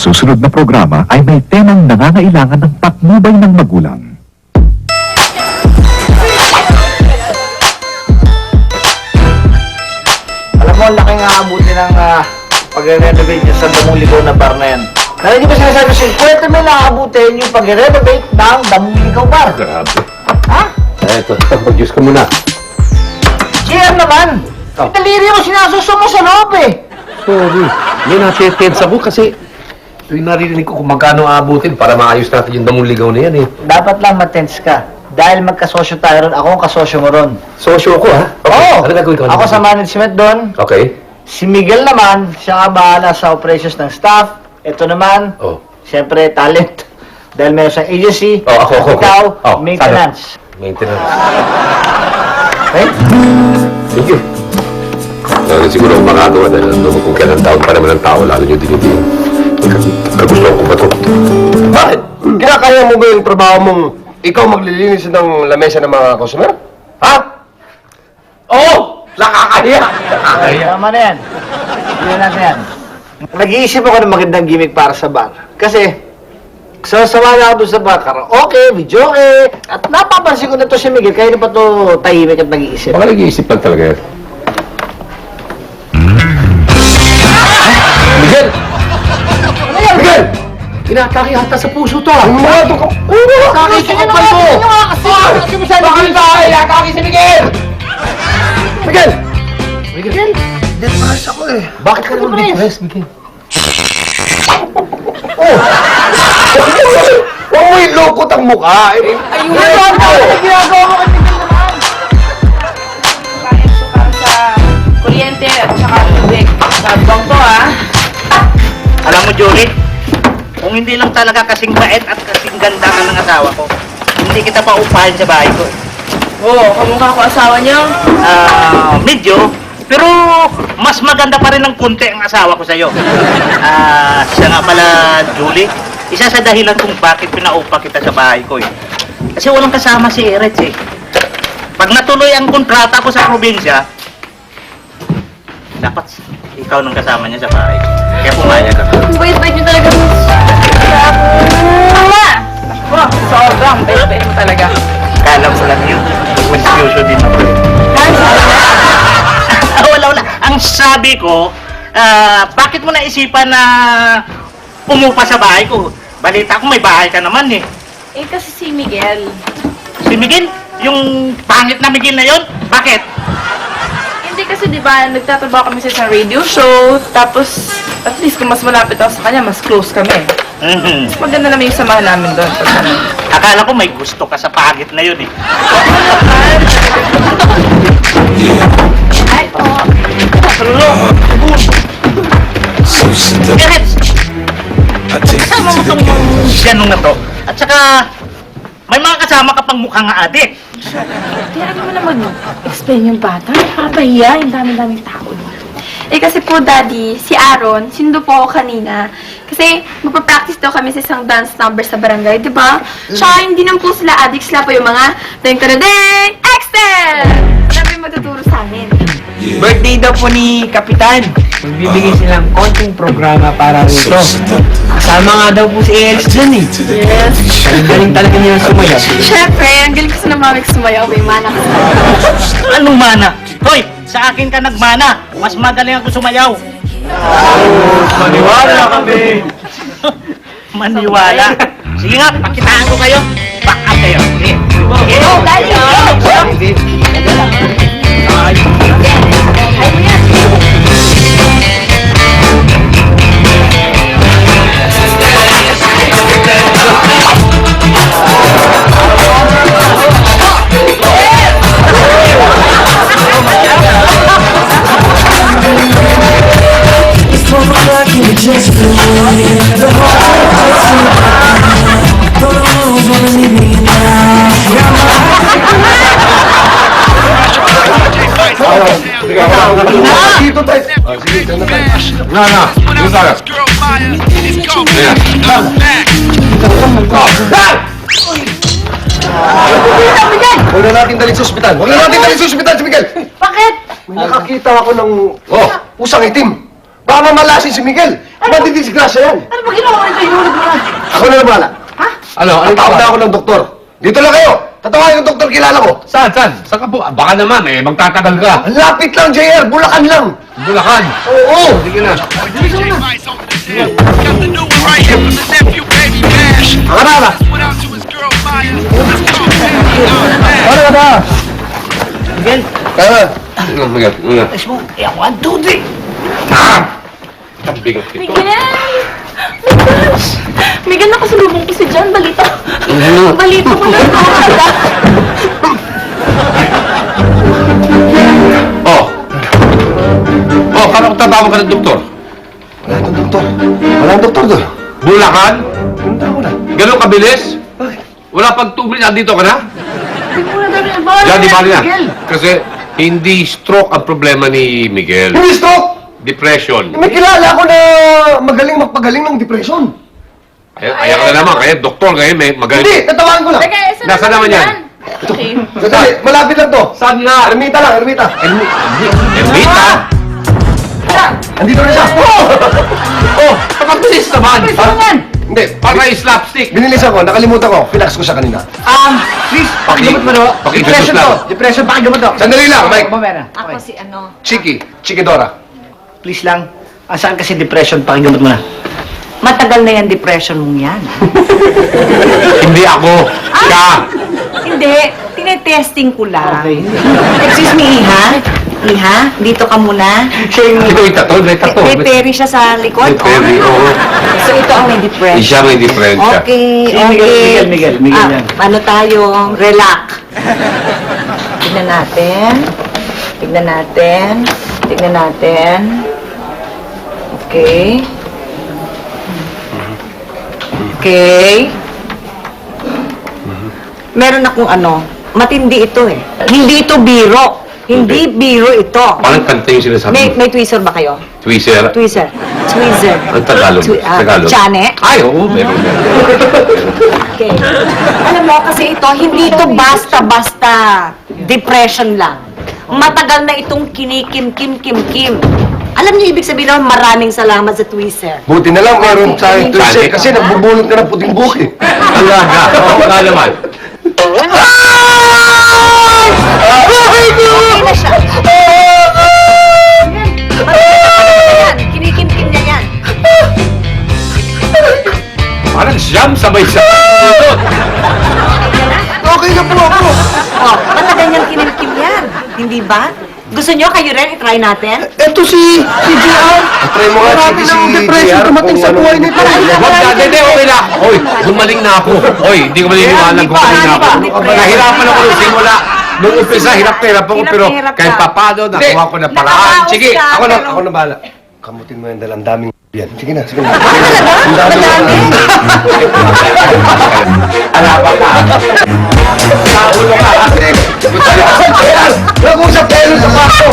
susunod na programa ay may temang nangangailangan ng patnubay ng magulang. Alam mo, ang laking aabuti ng pag-renovate niya sa Damong Ligaw na bar na yan. Narinig ba sinasabi ko, 50 mil aabutin yung pag-renovate ng Damong Ligaw bar? Grabe. Ha? Eto, mag-juice ka muna. GM naman! Oh. Daliri mo, sinasuso mo sa loob eh! Sorry. May natetense ako kasi tuwing naririnig ko kung magkano aabutin para maayos natin yung damong ligaw na yan eh. Dapat lang matense ka. Dahil magkasosyo tayo ron, ako ang kasosyo mo ron. Sosyo ko ha? Oo! Ano gagawin ko? Ako sa management doon. Okay. Si Miguel naman, siya ang bahala sa operations ng staff. Ito naman, Oh. siyempre, talent. Dahil meron sa agency. Oh, ako. Ikaw, Oh, maintenance. Maintenance. Okay? Thank you. Siguro ang makagawa dahil kung kailan taon pa naman ang tao, lalo nyo din. Kagusto ko ba ito? Bakit? Kinakaya mo ba yung trabaho mong ikaw maglilinis ng lamesa ng mga customer? Ha? Oo! Nakakaya! Nakakaya. Tama na yan. Hindi natin yan. Nag-iisip ako ng magandang gimmick para sa bar. Kasi, sasama na ako doon sa bar. Karaoke, videoke. At napapansin ko na to si Miguel. Kaya na pa to tahimik at nag-iisip. Baka nag-iisip lang talaga yan. Miguel! Miguel! Inatake hata sa puso to ah! Ang mga ito ka... Atake sa kapal mo! Bakit ba? Atake si Miguel! Miguel! Miguel! Depress ako eh. Bakit ka naman depressed, Miguel? Huwag mo ilokot ang mukha. Ayun! Ginagawa mo kay Miguel naman. Para sa kuryente at saka tubig. Sabang to ha. Alam mo, Julie, kung hindi lang talaga kasing bait at kasing ganda ka ng asawa ko, hindi kita pa upahin sa bahay ko. Oo, kamukha ko asawa niyo. Medyo, pero mas maganda pa rin ng kunti ang asawa ko sa'yo. Siya nga pala, Julie, isa sa dahilan kung bakit pinaupa kita sa bahay ko eh. Kasi walang kasama si Eretz eh. Pag natuloy ang kontrata ko sa probinsya, dapat ikaw nang kasama niya sa bahay. Kaya pumayag ako. Ang bait-bait niyo talaga. Mama! Ako, sobrang bait-bait mo talaga. Kala ko lang yun. Confuso din ako. Wala. Ang sabi ko, bakit mo naisipan na umupa sa bahay ko? Balita ko may bahay ka naman eh. Eh kasi si Miguel. Si Miguel? Yung pangit na Miguel na yun? Bakit? Hindi kasi di ba nagtatrabaho kami sa isang radio show. Tapos at least kung mas malapit ako sa kanya, mas close kami. Mhm. Maganda naman yung samahan namin doon. Pag ano. Akala ko may gusto ka sa pangit na yun eh. Ay, oo. Hello! Eretz! Kasama mo tong ganun na to. At saka, may mga kasama ka pang mukhang adik. Kaya ano mo na mag-explain yung bata? Nakakahiya, yung dami-daming tao. Eh kasi po, Daddy, si Aaron, sinundo po ako kanina. Kasi magpa-practice daw kami sa isang dance number sa barangay, di ba? Tsaka hindi naman po sila addicts, sila po yung mga ding-tara-ding, Excel! Alam mo yung magtuturo sa amin. Birthday daw po ni Kapitan. Magbibigay silang konting programa para rito. Kasama nga daw po si Els dyan eh. Yes. Ang galing talaga niya sumayaw. Siyempre, ang galing ko sa namamig sumayaw, may mana ka sa Anong mana? Hoy, sa akin ka nagmana. Mas magaling ako sumayaw. Maniwala kami! Maniwala. Sige nga, pakitaan ko kayo. Back up kayo. Sige. Sige. Daddy! Dito tayo! Sige, dito na tayo. Dito tayo. Huwag na natin dalhin sa ospital. Huwag na natin dalhin sa ospital si Miguel. Bakit? May nakakita ako ng... pusang itim. Baka mamalasin si Miguel. Madidisgrasya yan. Ano ba ginawa ko nito? Hinulog mo na. Ako na bahala. Ano? Ang tawag na ako ng doktor. Dito lang kayo. Tatawagan yung doktor kilala ko. Saan? Saan ka po? Baka naman magtatagal ka. Ang lapit lang, JR. Bulacan lang. Bulacan. Oo. Sige na. Harara! Miguel, Miguel. alis mo. Eh, 1, 2, 3. Bigat ito. Miguel! Oh my gosh! Miguel, nakasalubong ko si John. Balita. Balita ko lang. Paano kung tatawag ka ng doktor? Wala itong doktor. Wala ang doktor doon. Bulacan? Punta ko na. Ganun kabilis? Bakit? Wala pag 2 minutes, nandito ka na? Hindi mo na dami ang Yan, di bali na. Miguel. Kasi hindi stroke ang problema ni Miguel. Hindi stroke. Depression. May kilala ako na magaling magpagaling ng depression. Kaya ka na naman. Kaya doktor ngayon may magaling. Hindi, tatawagan ko lang. Teka, saan Nasaan naman yan? Okay. Sandali, malapit lang to. Saan nga? Ermita lang, Ermita. Ermita? Andito na siya. Kapabilis naman. Naman! Hindi, Para slapstick. binilis ako, nakalimutan ko. Pinax ko siya kanina. Please, pakigamot mo do. Pakigamot Depression lang. to. Depression, pakigamot to. Sandali lang, Mike. Mamaya na. Ako Okay. si ano. Chiki Dora. Please lang. Saan kasi depression, pakigamot mo na. Matagal na yan depression mong yan. Hindi ako. Siya. Hindi, tinetesting ko lang. Okay. Excuse me, Iha. Iha, dito ka muna. Siya yung may tato. May tato. May peri siya sa likod. May peri, oo. So ito ang may depression. Siya may diferensya. Okay, Si okay. Miguel yan. Ano tayo? Relax. Tignan natin. Tignan natin. Tignan natin. Okay. Okay. Meron akong matindi ito eh. Hindi ito biro. Hindi biro ito. Parang kanta yung sinasabi mo. May tweezer ba kayo? Twister. Tweezer. Tweezer. Ang Tagalog. Tagalog. Chane? Ay, oo. Meron. Okay. Alam mo, kasi ito, hindi ito basta-basta depression lang. Matagal na itong kinikim-kim-kim-kim. Alam niyo ibig sabihin naman, maraming salamat sa Twister. Buti na lang meron sa Twitter kasi nagbubulot ka ng puting buhok eh. Allah nga. Oo nga naman. Okay na siya. Yan, kinikim-kim niya yan. Parang siyam sabay-sabay. Okay na po ako. Oh, matagal niyang kinikim yan. Hindi ba? Gusto niyo kayo rin i-try natin? Eto si JR. Try mo nga si JR. Tumating sa buhay nito. Huwag na, hindi, okay na. Hoy, gumaling na ako. Hoy, hindi ko maliniwalang gumaling na ako. Nahirapan ako nung simula. Nung umpisa, hirap na hirap ako, pero Hirap kahit ka. papano, nakuha ko na paraan. Sige, Nakaraos ka. Ako na bahala. Kamutin mo yan dahil ang daming yan. Sige na, sige na. Ang dami. alapan ka. Naulo ka. Nag-usap tayo sa pato.